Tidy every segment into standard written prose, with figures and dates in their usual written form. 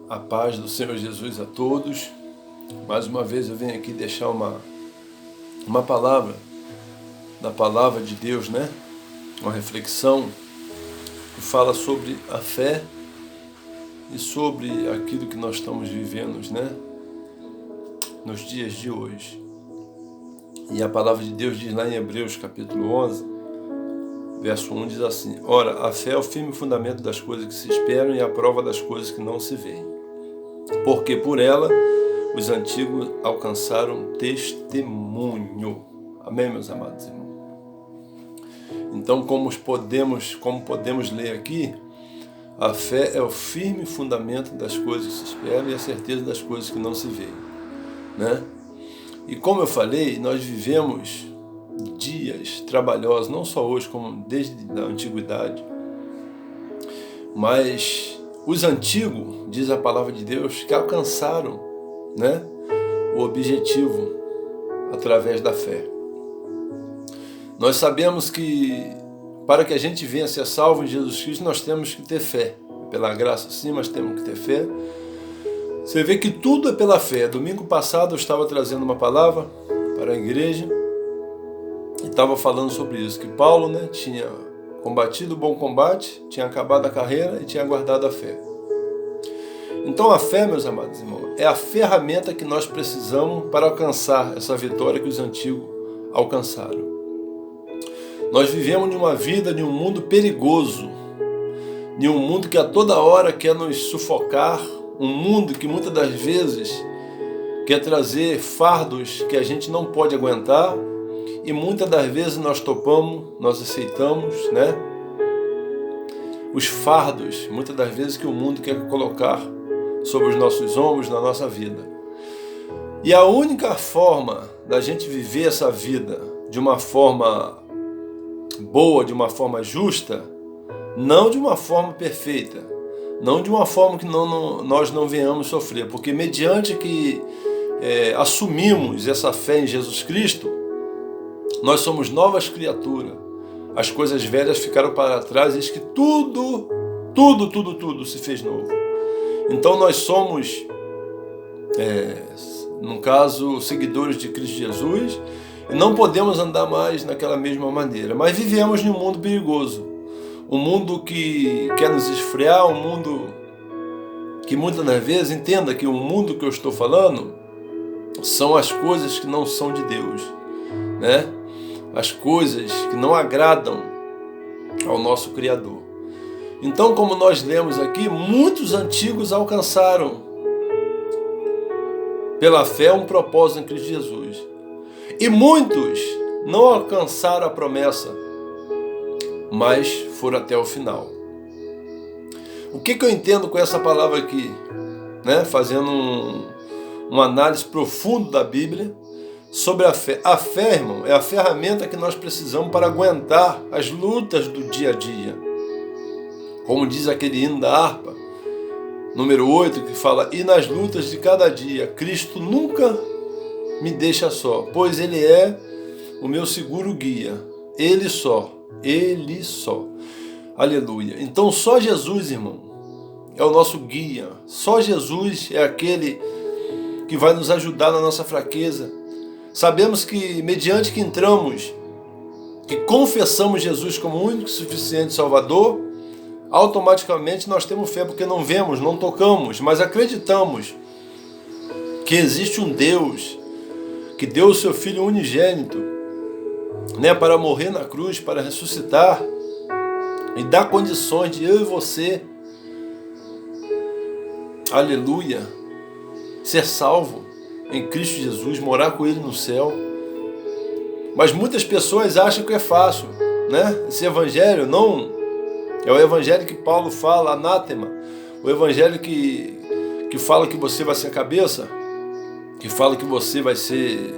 A paz do Senhor Jesus a todos. Mais uma vez eu venho aqui deixar uma palavra, da palavra de Deus, né? Uma reflexão que fala sobre a fé e sobre aquilo que nós estamos vivendo, né? Nos dias de hoje. E a palavra de Deus diz lá em Hebreus capítulo 11, verso 1, diz assim: Ora, a fé é o firme fundamento das coisas que se esperam e a prova das coisas que não se veem. Porque por ela os antigos alcançaram testemunho. Amém, meus amados irmãos? Então, como podemos ler aqui, a fé é o firme fundamento das coisas que se esperam e a certeza das coisas que não se veem, né? E como eu falei, nós vivemos dias trabalhosos, não só hoje, como desde a antiguidade. Mas os antigos, diz a palavra de Deus, que alcançaram, né, o objetivo através da fé. Nós sabemos que para que a gente venha a ser salvo em Jesus Cristo, nós temos que ter fé. Pela graça sim, mas temos que ter fé. Você vê que tudo é pela fé. Domingo passado eu estava trazendo uma palavra para a igreja e estava falando sobre isso, que Paulo, né, tinha combatido o bom combate, tinha acabado a carreira e tinha guardado a fé. Então a fé, meus amados irmãos, é a ferramenta que nós precisamos para alcançar essa vitória que os antigos alcançaram. Nós vivemos numa vida, em um mundo perigoso, em um mundo que a toda hora quer nos sufocar, um mundo que muitas das vezes quer trazer fardos que a gente não pode aguentar, e muitas das vezes nós topamos, nós aceitamos, né, os fardos, muitas das vezes que o mundo quer colocar sobre os nossos ombros, na nossa vida. E a única forma da gente viver essa vida de uma forma boa, de uma forma justa, não de uma forma perfeita, não de uma forma que nós não venhamos sofrer, porque mediante que assumimos essa fé em Jesus Cristo, nós somos novas criaturas. As coisas velhas ficaram para trás, e diz que tudo se fez novo. Então nós somos, no caso, seguidores de Cristo Jesus, e não podemos andar mais naquela mesma maneira. Mas vivemos em um mundo perigoso, um mundo que quer nos esfriar, um mundo que muitas das vezes, entenda que o mundo que eu estou falando são as coisas que não são de Deus, né? As coisas que não agradam ao nosso Criador. Então, como nós lemos aqui, muitos antigos alcançaram pela fé um propósito em Cristo Jesus. E muitos não alcançaram a promessa, mas foram até o final. O que eu entendo com essa palavra aqui, né? Fazendo uma análise profunda da Bíblia sobre a fé. A fé, irmão, é a ferramenta que nós precisamos para aguentar as lutas do dia a dia. Como diz aquele hino da harpa, número 8, que fala: E nas lutas de cada dia, Cristo nunca me deixa só, pois Ele é o meu seguro guia. Ele só. Aleluia. Então só Jesus, irmão, é o nosso guia. Só Jesus é aquele que vai nos ajudar na nossa fraqueza. Sabemos que mediante que entramos, que confessamos Jesus como único e suficiente Salvador, automaticamente nós temos fé, porque não vemos, não tocamos, mas acreditamos que existe um Deus que deu o seu Filho unigênito, né, para morrer na cruz, para ressuscitar e dar condições de eu e você, aleluia, ser salvo em Cristo Jesus, morar com Ele no céu. Mas muitas pessoas acham que é fácil, né? Esse evangelho não é o evangelho que Paulo fala, anátema, o evangelho que fala que você vai ser cabeça, que fala que você vai ser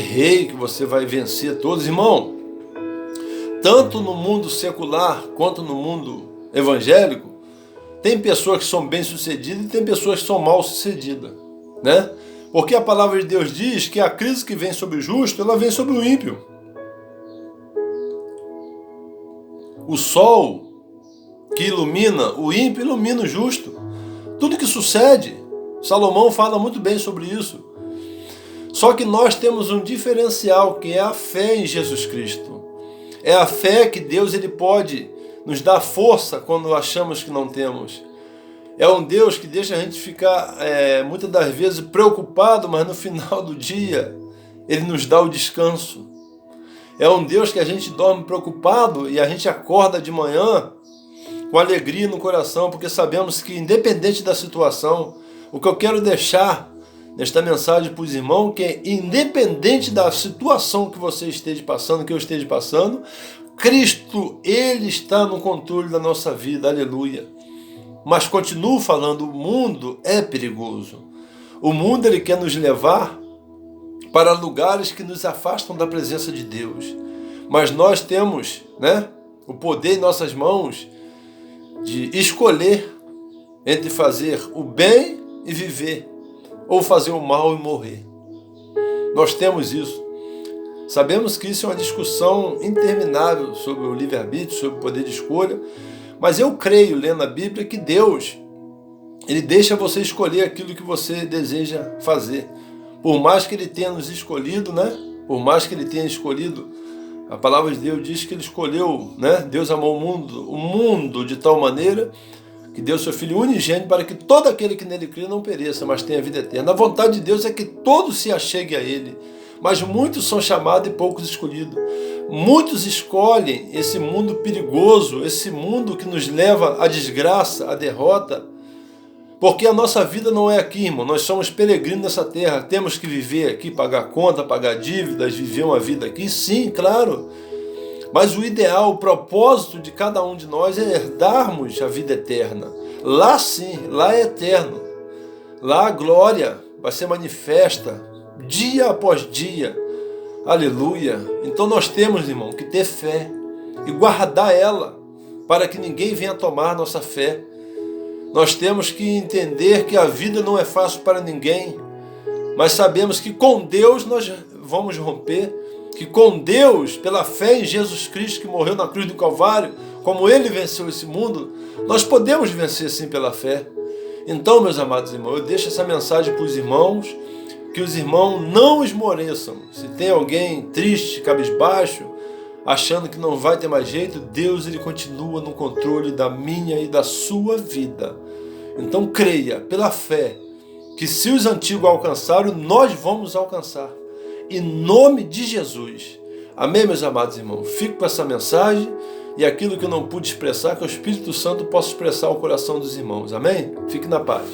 rei, que você vai vencer todos. Irmão, tanto no mundo secular quanto no mundo evangélico, tem pessoas que são bem-sucedidas e tem pessoas que são mal-sucedidas, né? Porque a palavra de Deus diz que a crise que vem sobre o justo, ela vem sobre o ímpio. O sol que ilumina o ímpio ilumina o justo. tudo que sucede. Salomão fala muito bem sobre isso. Só que nós temos um diferencial, que é a fé em Jesus Cristo. É a fé que Deus ele pode nos dar força quando achamos que não temos. É um Deus que deixa a gente ficar muitas das vezes preocupado, mas no final do dia Ele nos dá o descanso. É um Deus que a gente dorme preocupado e a gente acorda de manhã com alegria no coração, porque sabemos que independente da situação, o que eu quero deixar nesta mensagem para os irmãos, que é independente da situação que você esteja passando, que eu esteja passando, Cristo, Ele está no controle da nossa vida, aleluia. Mas continuo falando, o mundo é perigoso. O mundo ele quer nos levar para lugares que nos afastam da presença de Deus. Mas nós temos, o poder em nossas mãos de escolher entre fazer o bem e viver, ou fazer o mal e morrer. Nós temos isso. Sabemos que isso é uma discussão interminável sobre o livre-arbítrio, sobre o poder de escolha, mas eu creio, lendo a Bíblia, que Deus, Ele deixa você escolher aquilo que você deseja fazer. Por mais que Ele tenha nos escolhido, por mais que Ele tenha escolhido, a palavra de Deus diz que Ele escolheu, Deus amou o mundo de tal maneira que deu seu Filho unigênito para que todo aquele que nele crê não pereça, mas tenha vida eterna. A vontade de Deus é que todos se acheguem a Ele, mas muitos são chamados e poucos escolhidos. Muitos escolhem esse mundo perigoso, esse mundo que nos leva à desgraça, à derrota, porque a nossa vida não é aqui, irmão. Nós somos peregrinos nessa terra, temos que viver aqui, pagar conta, pagar dívidas, viver uma vida aqui, sim, claro. Mas o ideal, o propósito de cada um de nós é herdarmos a vida eterna. Lá sim, lá é eterno. Lá a glória vai ser manifesta dia após dia. Aleluia. Então nós temos, irmão, que ter fé e guardar ela para que ninguém venha tomar nossa fé. Nós temos que entender que a vida não é fácil para ninguém, mas sabemos que com Deus nós vamos romper, que com Deus, pela fé em Jesus Cristo que morreu na cruz do Calvário, como Ele venceu esse mundo, nós podemos vencer sim pela fé. Então, meus amados irmãos, eu deixo essa mensagem para os irmãos, que os irmãos não esmoreçam. Se tem alguém triste, cabisbaixo, achando que não vai ter mais jeito, Deus ele continua no controle da minha e da sua vida. Então creia, pela fé, que se os antigos alcançaram, nós vamos alcançar. Em nome de Jesus. Amém, meus amados irmãos? Fico com essa mensagem e aquilo que eu não pude expressar, que o Espírito Santo possa expressar o coração dos irmãos. Amém? Fique na paz.